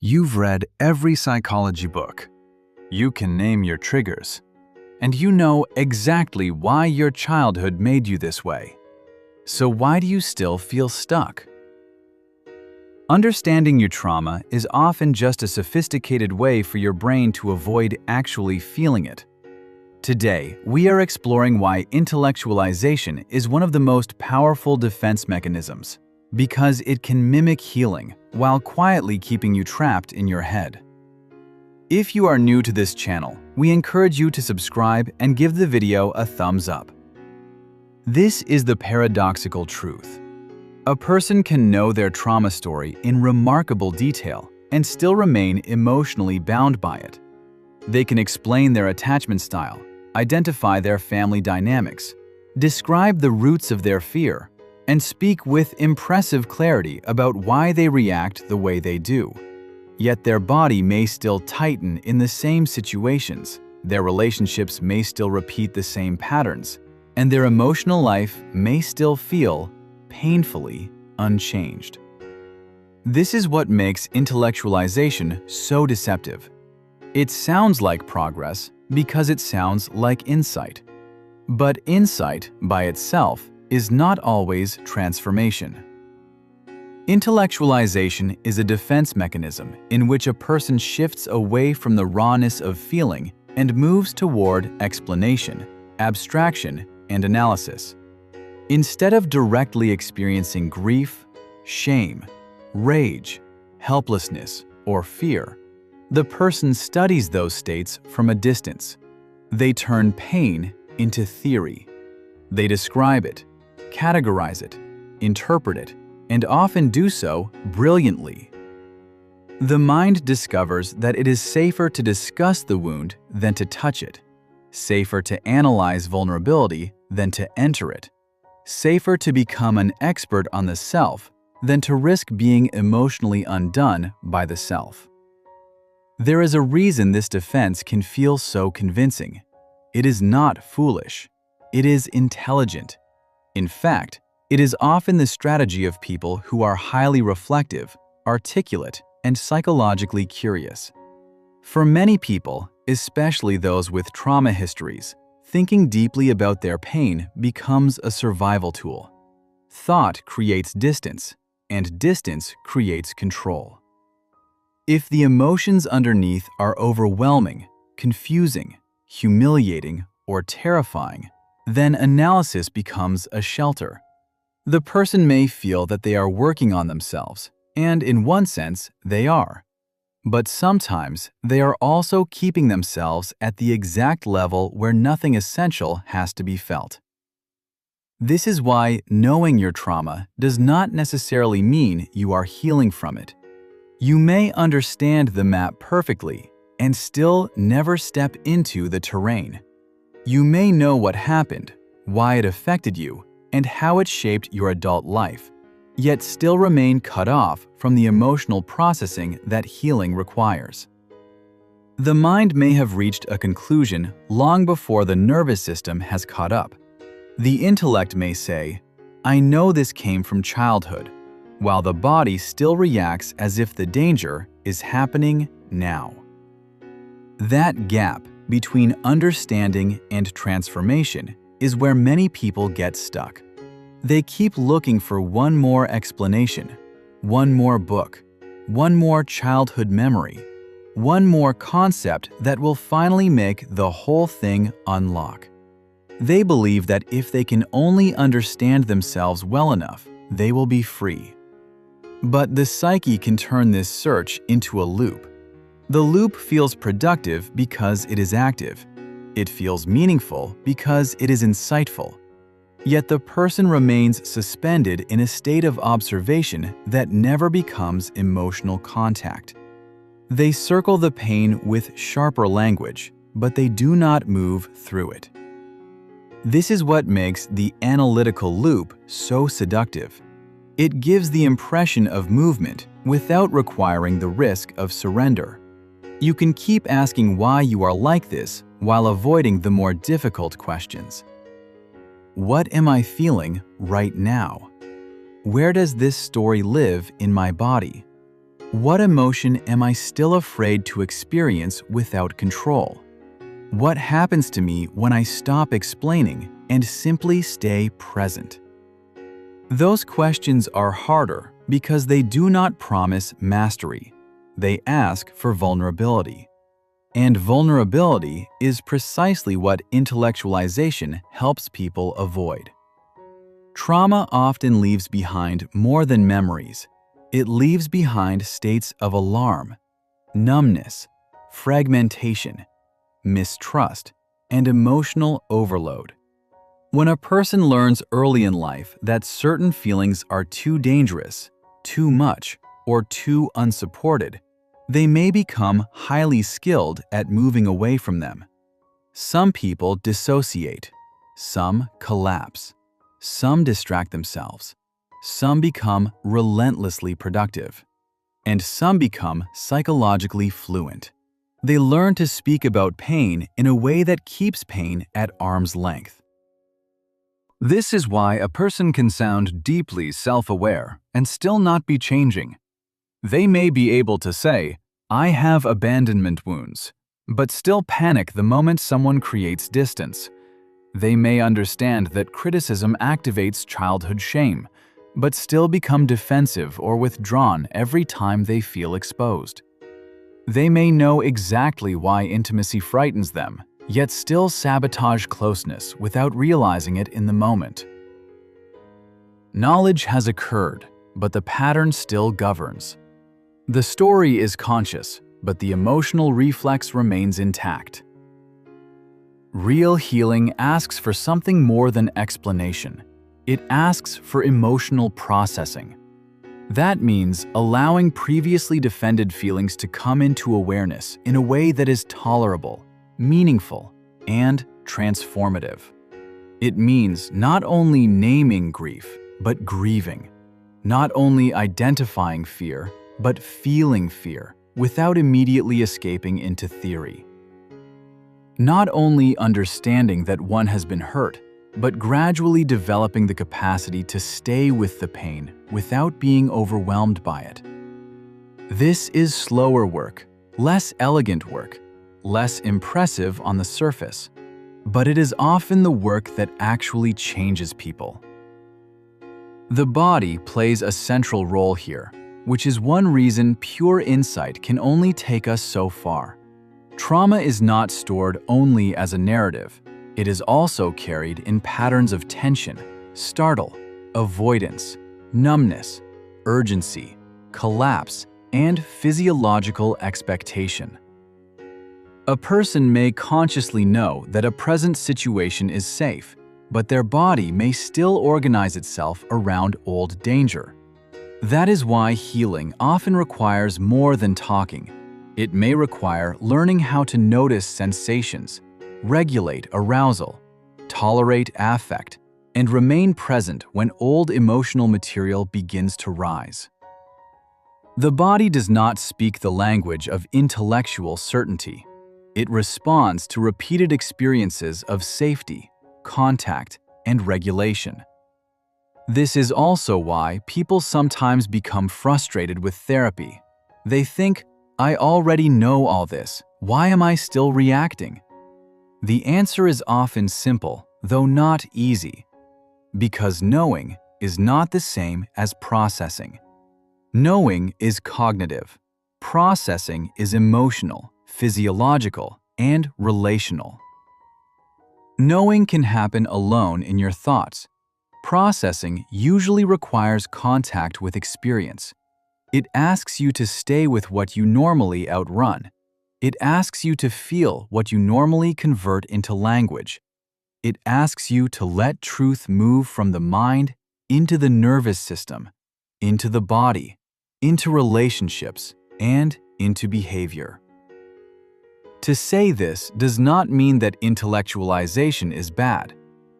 You've read every psychology book. You can name your triggers. And you know exactly why your childhood made you this way. So why do you still feel stuck? Understanding your trauma is often just a sophisticated way for your brain to avoid actually feeling it. Today, we are exploring why intellectualization is one of the most powerful defense mechanisms, because it can mimic healing while quietly keeping you trapped in your head. If you are new to this channel, we encourage you to subscribe and give the video a thumbs up. This is the paradoxical truth. A person can know their trauma story in remarkable detail and still remain emotionally bound by it. They can explain their attachment style, identify their family dynamics, describe the roots of their fear, and speak with impressive clarity about why they react the way they do. Yet their body may still tighten in the same situations, their relationships may still repeat the same patterns, and their emotional life may still feel painfully unchanged. This is what makes intellectualization so deceptive. It sounds like progress because it sounds like insight. But insight by itself is not always transformation. Intellectualization is a defense mechanism in which a person shifts away from the rawness of feeling and moves toward explanation, abstraction, and analysis. Instead of directly experiencing grief, shame, rage, helplessness, or fear, the person studies those states from a distance. They turn pain into theory. They describe it, categorize it, interpret it, and often do so brilliantly. The mind discovers that it is safer to discuss the wound than to touch it, safer to analyze vulnerability than to enter it, safer to become an expert on the self than to risk being emotionally undone by the self. There is a reason this defense can feel so convincing. It is not foolish. It is intelligent. In fact, it is often the strategy of people who are highly reflective, articulate, and psychologically curious. For many people, especially those with trauma histories, thinking deeply about their pain becomes a survival tool. Thought creates distance, and distance creates control. If the emotions underneath are overwhelming, confusing, humiliating, or terrifying, then analysis becomes a shelter. The person may feel that they are working on themselves, and in one sense, they are. But sometimes they are also keeping themselves at the exact level where nothing essential has to be felt. This is why knowing your trauma does not necessarily mean you are healing from it. You may understand the map perfectly and still never step into the terrain. You may know what happened, why it affected you, and how it shaped your adult life, yet still remain cut off from the emotional processing that healing requires. The mind may have reached a conclusion long before the nervous system has caught up. The intellect may say, "I know this came from childhood," while the body still reacts as if the danger is happening now. That gap between understanding and transformation is where many people get stuck. They keep looking for one more explanation, one more book, one more childhood memory, one more concept that will finally make the whole thing unlock. They believe that if they can only understand themselves well enough, they will be free. But the psyche can turn this search into a loop. The loop feels productive because it is active. It feels meaningful because it is insightful. Yet the person remains suspended in a state of observation that never becomes emotional contact. They circle the pain with sharper language, but they do not move through it. This is what makes the analytical loop so seductive. It gives the impression of movement without requiring the risk of surrender. You can keep asking why you are like this while avoiding the more difficult questions. What am I feeling right now? Where does this story live in my body? What emotion am I still afraid to experience without control? What happens to me when I stop explaining and simply stay present? Those questions are harder because they do not promise mastery. They ask for vulnerability. And vulnerability is precisely what intellectualization helps people avoid. Trauma often leaves behind more than memories. It leaves behind states of alarm, numbness, fragmentation, mistrust, and emotional overload. When a person learns early in life that certain feelings are too dangerous, too much, or too unsupported, they may become highly skilled at moving away from them. Some people dissociate, some collapse, some distract themselves, some become relentlessly productive, and some become psychologically fluent. They learn to speak about pain in a way that keeps pain at arm's length. This is why a person can sound deeply self-aware and still not be changing. They may be able to say, "I have abandonment wounds," but still panic the moment someone creates distance. They may understand that criticism activates childhood shame, but still become defensive or withdrawn every time they feel exposed. They may know exactly why intimacy frightens them, yet still sabotage closeness without realizing it in the moment. Knowledge has occurred, but the pattern still governs. The story is conscious, but the emotional reflex remains intact. Real healing asks for something more than explanation. It asks for emotional processing. That means allowing previously defended feelings to come into awareness in a way that is tolerable, meaningful, and transformative. It means not only naming grief, but grieving. Not only identifying fear, but feeling fear without immediately escaping into theory. Not only understanding that one has been hurt, but gradually developing the capacity to stay with the pain without being overwhelmed by it. This is slower work, less elegant work, less impressive on the surface, but it is often the work that actually changes people. The body plays a central role here, which is one reason pure insight can only take us so far. Trauma is not stored only as a narrative. It is also carried in patterns of tension, startle, avoidance, numbness, urgency, collapse, and physiological expectation. A person may consciously know that a present situation is safe, but their body may still organize itself around old danger. That is why healing often requires more than talking. It may require learning how to notice sensations, regulate arousal, tolerate affect, and remain present when old emotional material begins to rise. The body does not speak the language of intellectual certainty. It responds to repeated experiences of safety, contact, and regulation. This is also why people sometimes become frustrated with therapy. They think, "I already know all this. Why am I still reacting?" The answer is often simple, though not easy. Because knowing is not the same as processing. Knowing is cognitive. Processing is emotional, physiological, and relational. Knowing can happen alone in your thoughts. Processing usually requires contact with experience. It asks you to stay with what you normally outrun. It asks you to feel what you normally convert into language. It asks you to let truth move from the mind into the nervous system, into the body, into relationships, and into behavior. To say this does not mean that intellectualization is bad.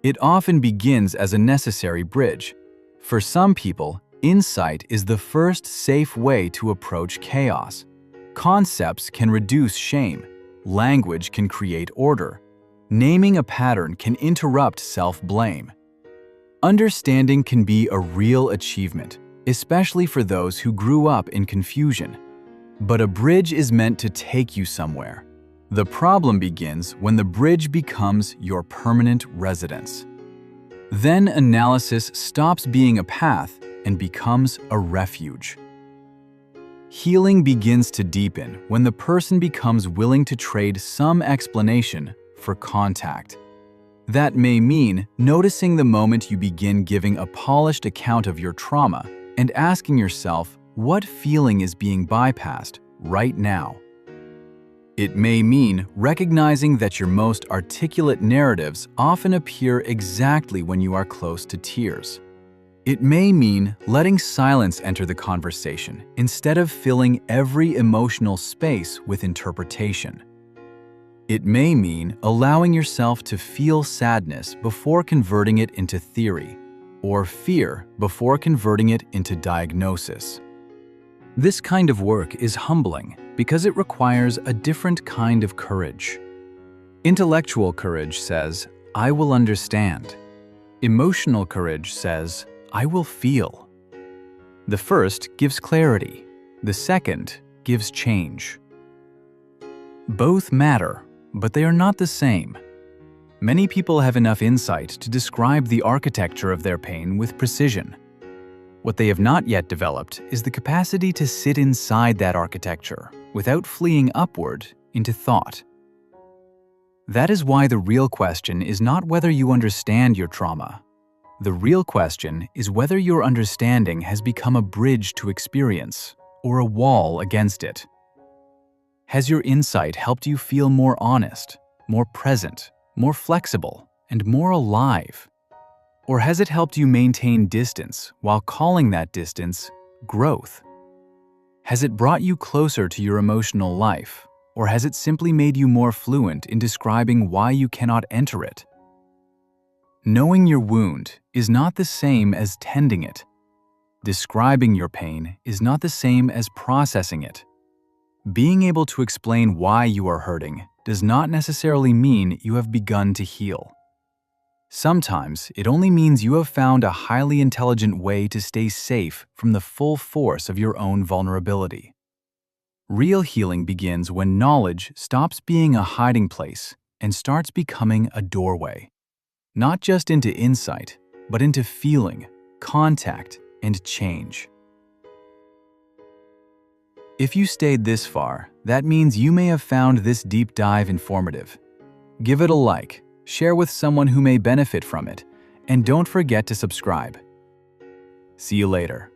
It often begins as a necessary bridge. For some people, insight is the first safe way to approach chaos. Concepts can reduce shame. Language can create order. Naming a pattern can interrupt self-blame. Understanding can be a real achievement, especially for those who grew up in confusion. But a bridge is meant to take you somewhere. The problem begins when the bridge becomes your permanent residence. Then analysis stops being a path and becomes a refuge. Healing begins to deepen when the person becomes willing to trade some explanation for contact. That may mean noticing the moment you begin giving a polished account of your trauma and asking yourself what feeling is being bypassed right now. It may mean recognizing that your most articulate narratives often appear exactly when you are close to tears. It may mean letting silence enter the conversation instead of filling every emotional space with interpretation. It may mean allowing yourself to feel sadness before converting it into theory, or fear before converting it into diagnosis. This kind of work is humbling because it requires a different kind of courage. Intellectual courage says, "I will understand." Emotional courage says, "I will feel." The first gives clarity. The second gives change. Both matter, but they are not the same. Many people have enough insight to describe the architecture of their pain with precision. What they have not yet developed is the capacity to sit inside that architecture without fleeing upward into thought. That is why the real question is not whether you understand your trauma. The real question is whether your understanding has become a bridge to experience or a wall against it. Has your insight helped you feel more honest, more present, more flexible, and more alive? Or has it helped you maintain distance while calling that distance growth? Has it brought you closer to your emotional life, or has it simply made you more fluent in describing why you cannot enter it? Knowing your wound is not the same as tending it. Describing your pain is not the same as processing it. Being able to explain why you are hurting does not necessarily mean you have begun to heal. Sometimes it only means you have found a highly intelligent way to stay safe from the full force of your own vulnerability. Real healing begins when knowledge stops being a hiding place and starts becoming a doorway, not just into insight, but into feeling, contact, and change. If you stayed this far, that means you may have found this deep dive informative. Give it a like, share with someone who may benefit from it, and don't forget to subscribe. See you later.